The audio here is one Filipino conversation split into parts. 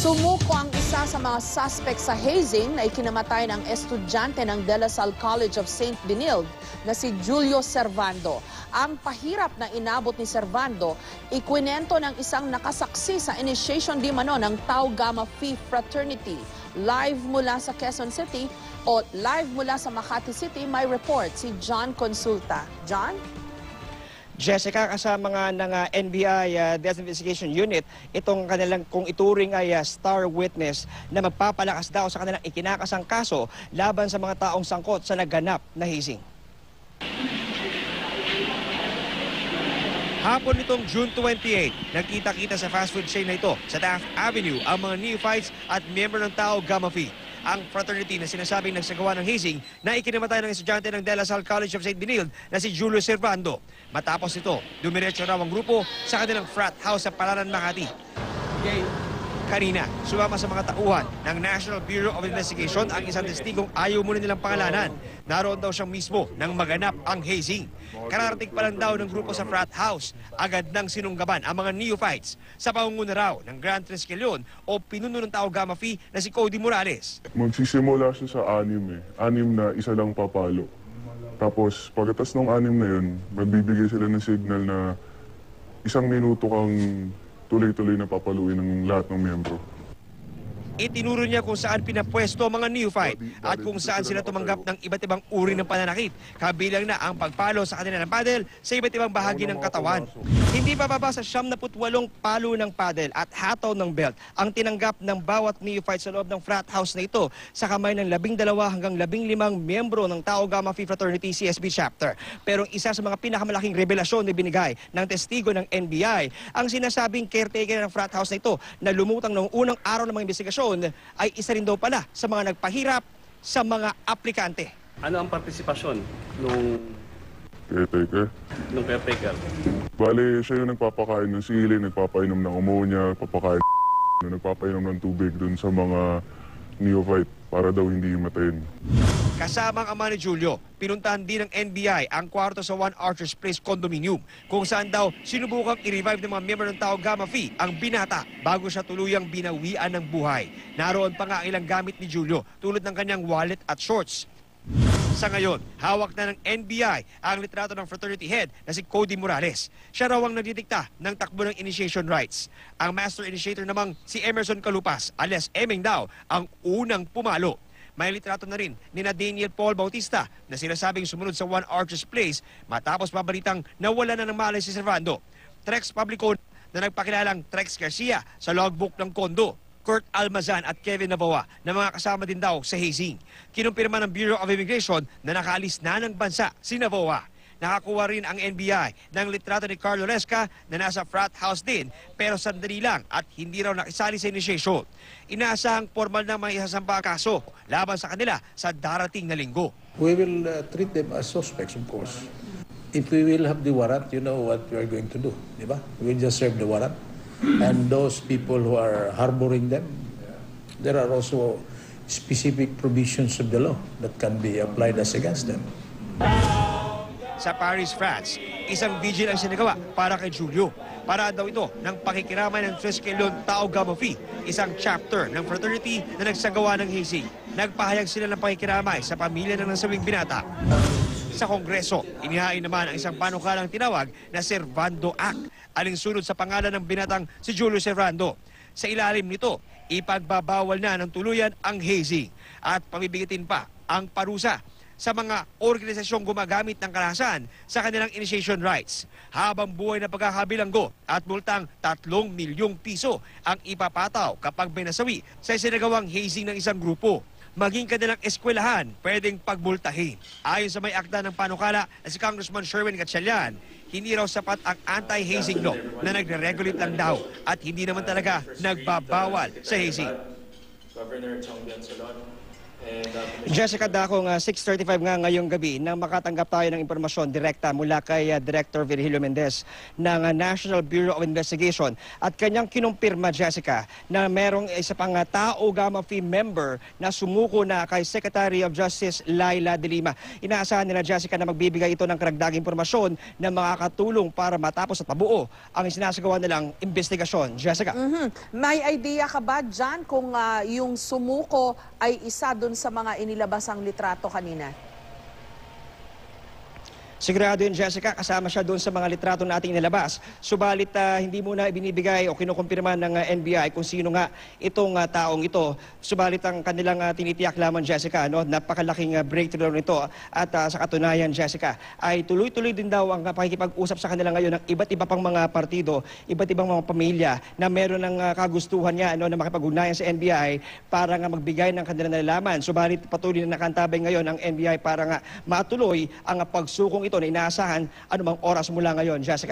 Sumuko ang isa sa mga suspect sa hazing na ikinamatay ng estudyante ng De La Salle College of St. Benilde na si Julio Servando. Ang pahirap na inabot ni Servando, ikwinento ng isang nakasaksi sa initiation di mano ng Tau Gamma Phi Fraternity. Live mula sa Quezon City o live mula sa Makati City, may report si John Consulta. John? Jessica, kasama nga ng NBI Death Investigation Unit, itong kanilang kung ituring ay star witness na magpapalakas daw sa kanilang ikinakasang kaso laban sa mga taong sangkot sa nagganap na hazing. Hapon nitong June 28, nagkita-kita sa fast food chain na ito sa Taft Avenue ang mga neophytes at miyembro ng Tau Gamma Phi. Ang fraternity na sinasabing nagsagawa ng hazing na ikinamatay ng estudyante ng De La Salle College of St. Benilde na si Julio Servando. Matapos ito, dumiretso raw ang grupo sa kanilang frat house sa Palaran, Makati. Kanina, sumama sa mga tauhan ng National Bureau of Investigation ang isang testigong ayaw muna nilang pangalanan. Naroon daw siyang mismo nang maganap ang hazing. Kararating pa lang daw ng grupo sa frat house, agad nang sinunggaban ang mga neophytes sa pangunguna raw ng Grand Triskelion o pinuno ng Tau Gamma Phi na si Cody Morales. Magsisimula siya sa anim na isa lang papalo. Tapos pagkatas ng anim na yun, magbibigay sila ng signal na 1 minuto kang tuloy-tuloy na papaluin ng lahat ng miyembro. Itinuro niya kung saan pinapwesto ang mga neophyte at kung saan sila tumanggap ng iba't ibang uri ng pananakit, kabilang na ang pagpalo sa kanila ng paddle sa iba't ibang bahagi ng katawan. Hindi bababa sa 78 palo ng paddle at hataw ng belt ang tinanggap ng bawat neophyte sa loob ng frat house na ito sa kamay ng 12 hanggang 15 miyembro ng Tau Gamma Phi Fraternity CSB chapter. Pero isa sa mga pinakamalaking revelasyon na binigay ng testigo ng NBI, ang sinasabing caretaker ng frat house na ito na lumutang noong unang araw ng mga investigasyon ay isa rin daw pala sa mga nagpahirap sa mga aplikante. Ano ang partisipasyon nung caretaker? Bale, siya yung nagpapakain ng sili, nagpapainom ng ammonia, nagpapainom ng tubig dun sa mga neophyte para daw hindi matayin. Kasama ang ama ni Julio, pinuntahan din ng NBI ang kwarto sa One Archer's Place condominium kung saan daw sinubukang i-revive ng mga miyembro ng Tau Gamma Phi ang binata bago siya tuluyang binawian ng buhay. Naroon pa nga ilang gamit ni Julio tulad ng kanyang wallet at shorts. Sa ngayon, hawak na ng NBI ang litrato ng fraternity head na si Cody Morales. Siya raw ang nagdidikta ng takbo ng initiation rites. Ang master initiator namang si Emerson Calupas alias Emeng daw ang unang pumalo. May litrato na rin ni Daniel Paul Bautista na sinasabing sumunod sa One Archer's Place matapos mabalitang nawala na ng malay si Servando. Trex Publico na nagpakilalang Trex Garcia sa logbook ng kondo. Kurt Almazan at Kevin Navawa na mga kasama din daw sa hazing. Kinumpirma ng Bureau of Immigration na nakaalis na ng bansa si Navawa. Nakakuha rin ang NBI ng litrato ni Carlo Resca na nasa frat house din pero sandali lang at hindi raw nakisali sa initiation. Inaasahang formal na may isasampa kaso laban sa kanila sa darating na linggo. We will treat them as suspects, of course. If we will have the warrant, you know what we are going to do, di ba? We will just serve the warrant. And those people who are harboring them, there are also specific provisions of the law that can be applied as against them. Sa Paris, France, isang vigil ang sinagawa para kay Julio. Para daw ito ng pakikiramay ng Triskelion Tau Gamma Phi, isang chapter ng fraternity na nagsagawa ng hazing. Nagpahayag sila ng pakikiramay sa pamilya ng nasawing binata. Sa Kongreso, inihain naman ang isang panukalang tinawag na Servando Act, alinsunod sa pangalan ng binatang si Julio Servando. Sa ilalim nito, ipagbabawal na ng tuluyan ang hazing at pamibigitin pa ang parusa sa mga organisasyong gumagamit ng karahasan sa kanilang initiation rights. Habang buhay na pagkakabilanggo at multang 3 milyong piso ang ipapataw kapag may nasawi sa isinagawang hazing ng isang grupo. Maging kanilang eskwelahan pwedeng pagbultahin. Ayon sa may akda ng panukala na si Congressman Sherwin Gatchalian, hindi raw sapat ang anti-hazing law na nagre-regulate lang daw at hindi naman talaga nagbabawal sa hazing. Jessica Dakong, 6:35 nga ngayong gabi nang makatanggap tayo ng impormasyon direkta mula kay Director Virgilio Mendez ng National Bureau of Investigation at kanyang kinumpirma, Jessica, na merong isa pang Tao Gamma Phi member na sumuko na kay Secretary of Justice Laila De Lima. Inaasahan nila, Jessica, na magbibigay ito ng karagdagang impormasyon na makakatulong para matapos at mabuo ang sinasagawa nilang investigasyon. Jessica. May idea ka ba dyan kung yung sumuko ay isa dun sa mga inilabasang litrato kanina? Sigurado yun, Jessica, kasama siya doon sa mga litrato na ating inilabas. Subalit hindi muna ibinibigay o kinukumpirma ng NBI kung sino nga itong taong ito. Subalit ang kanilang tinitiyak lamang, Jessica, napakalaking breakthrough nito. At sa katunayan, Jessica, ay tuloy-tuloy din daw ang pakikipag-usap sa kanila ngayon ng iba't iba pang mga partido, iba't ibang mga pamilya na meron ng kagustuhan niya na makipag-ugnayan sa NBI para nga magbigay ng kanilang nalalaman. Subalit patuloy na nakantabay ngayon ang NBI para nga matuloy ang pagsukong ito na inaasahan anumang oras mula ngayon, Jessica.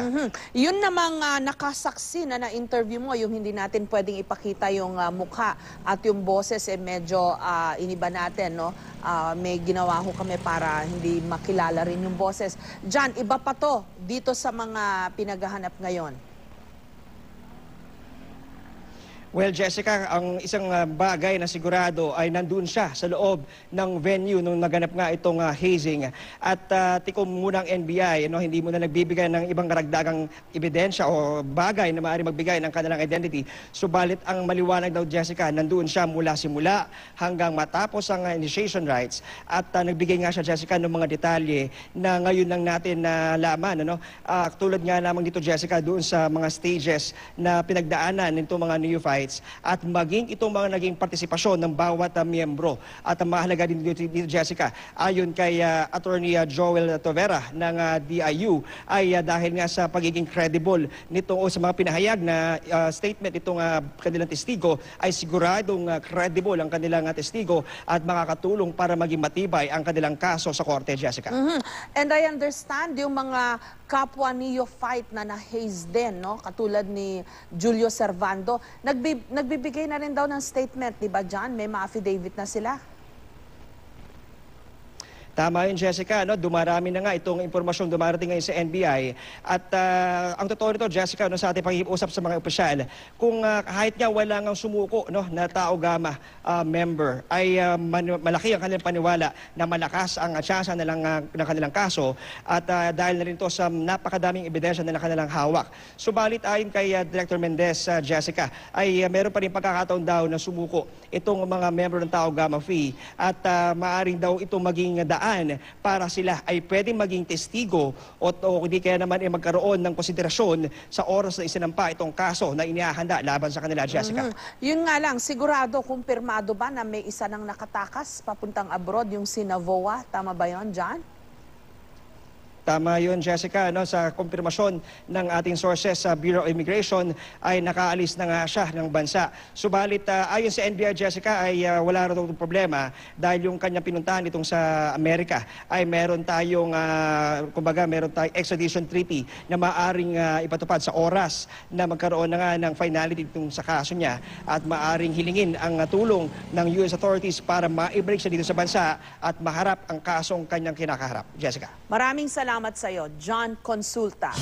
Yun namang nakasaksi na na-interview mo, yung hindi natin pwedeng ipakita yung mukha at yung boses, medyo iniba natin, no? May ginawa ho kami para hindi makilala rin yung boses. Diyan, iba pa to dito sa mga pinaghahanap ngayon. Well, Jessica, ang isang bagay na sigurado ay nandun siya sa loob ng venue nung naganap nga itong hazing. At tikom muna ang NBI, hindi muna nagbibigay ng ibang karagdagang ebidensya o bagay na maaari magbigay ng kanilang identity. Subalit ang maliwanag daw, Jessica, nandun siya mula simula hanggang matapos ang initiation rites. At nagbigay nga siya, Jessica, ng mga detalye na ngayon lang natin nalaman. Tulad nga lamang dito, Jessica, doon sa mga stages na pinagdaanan nito mga neophytes at maging itong mga naging partisipasyon ng bawat miyembro. At ang mahalaga din dito, Jessica, ayon kay Attorney Joel Tovera ng DIU, ay dahil nga sa pagiging credible nito o sa mga pinahayag na statement itong kanilang testigo, ay siguradong credible ang kanilang testigo at makakatulong para maging matibay ang kanilang kaso sa korte, Jessica. And I understand yung mga kapwa neophyte na na-haze din, no? Katulad ni Julio Servando, nagbibigay na rin daw ng statement, di ba, John? May ma-affidavit na sila. Tama yun, Jessica. Dumarami na nga itong impormasyon dumarating ngayon sa NBI. At ang totoo nito, Jessica, sa ating pag-iusap sa mga opisyal, kung kahit nga wala ngang sumuko na Tao Gamma member, ay malaki ang kanilang paniwala na malakas ang tsansa ng kanilang kaso at dahil na rin ito sa napakadaming ebidensya na kanilang hawak. Subalit ayon kay Director Mendez, Jessica, ay meron pa rin pagkakataon daw na sumuko itong mga member ng Tao Gamma Phi at maaaring daw ito maging daan para sila ay pwedeng maging testigo o hindi kaya naman ay magkaroon ng konsiderasyon sa oras na isinampa itong kaso na inihahanda laban sa kanila, Jessica. Yun nga lang, sigurado, kumpirmado ba na may isa nang nakatakas papuntang abroad, yung si Navoa? Tama ba yun, John? Tama yun, Jessica. Sa kumpirmasyon ng ating sources sa Bureau of Immigration ay nakaalis na nga siya ng bansa. Subalit ayon sa NBI, Jessica, ay wala rin problema dahil yung kanyang pinuntahan itong sa Amerika ay meron tayong extradition treaty na maaring ipatupad sa oras na magkaroon na nga ng finality itong sa kaso niya at maaring hilingin ang tulong ng US authorities para ma-break siya dito sa bansa at maharap ang kasong kanyang kinakaharap. Jessica. Maraming salamat sa iyo, John Consulta.